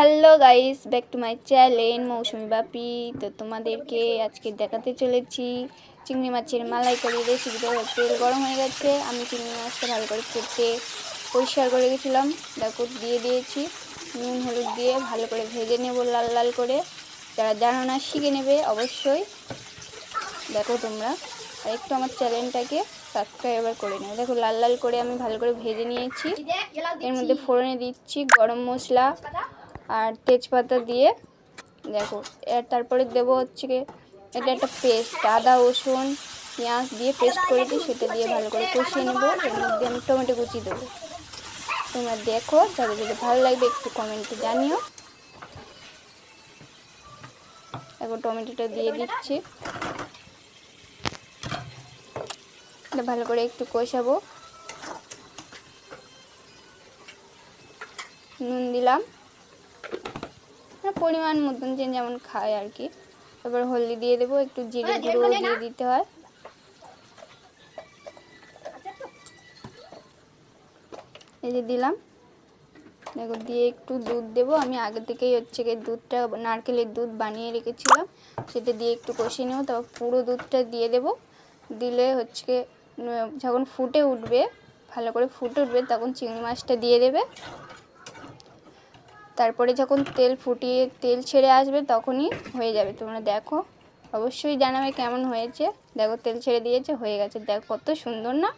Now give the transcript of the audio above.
Hello guys, back to my channel Mousumi Bapi. তো তোমাদেরকে আজকে দেখাতে চলেছি চিংড়ি মাছের মালাইকারি রেসিপি। তো তেল গরম হয়ে গেছে, আমি চিংড়ি মাছটা ভালো করে কেটে পরিষ্কার করে রেখেছিলাম। দেখো দিয়ে দিয়েছি, নুন হলুদ দিয়ে ভালো করে ভেজে নেব লাল লাল করে। যারা জানো না শিখে নেবে অবশ্যই। দেখো তোমরা আর একটু আমার চ্যানেলটাকে সাবস্ক্রাইব করে নেবে। দেখো লাল লাল করে আমি ভালো করে ভেজে নিয়েছি। এর মধ্যে ফোড়নে দিচ্ছি গরম মশলা আর তেজপাতা দিয়ে। দেখো তারপরে দেবো হচ্ছে কি, এটা একটা পেস্ট, আদা রসুন পেঁয়াজ দিয়ে পেস্ট করেছি, সেটা দিয়ে ভালো করে কষিয়ে নেব। এর মধ্যে আমি টমেটো কুচি দেবো। তোমরা দেখো, যাদের যদি ভালো লাগবে একটু কমেন্টে জানিও। দেখো টমেটোটা দিয়ে দিচ্ছি, ভালো করে একটু কষাবো। নুন দিলাম পরিমাণ মতন, যে যেমন খায় আর কি। তারপর হলদি দিয়ে দেবো, একটু জিরে গুঁড়ো দিয়ে দিতে হয়। এই যে দিলাম। দেখো দিয়ে একটু দুধ দেবো। আমি আগে থেকেই হচ্ছে কি দুধটা নারকেলের দুধ বানিয়ে রেখেছিলাম, সেটা দিয়ে একটু কষিয়ে নেবো। তারপর পুরো দুধটা দিয়ে দেবো। দিলে হচ্ছে কি যখন ফুটে উঠবে, ভালো করে ফুটে উঠবে, তখন চিংড়ি মাছটা দিয়ে দেবে। তারপরে যখন তেল ছেড়ে আসবে তখনই হয়ে যাবে। তোমরা দেখো, অবশ্যই জানাবে কেমন হয়েছে। দেখো তেল ছেড়ে দিয়েছে, হয়ে গেছে। দেখো কত সুন্দর না।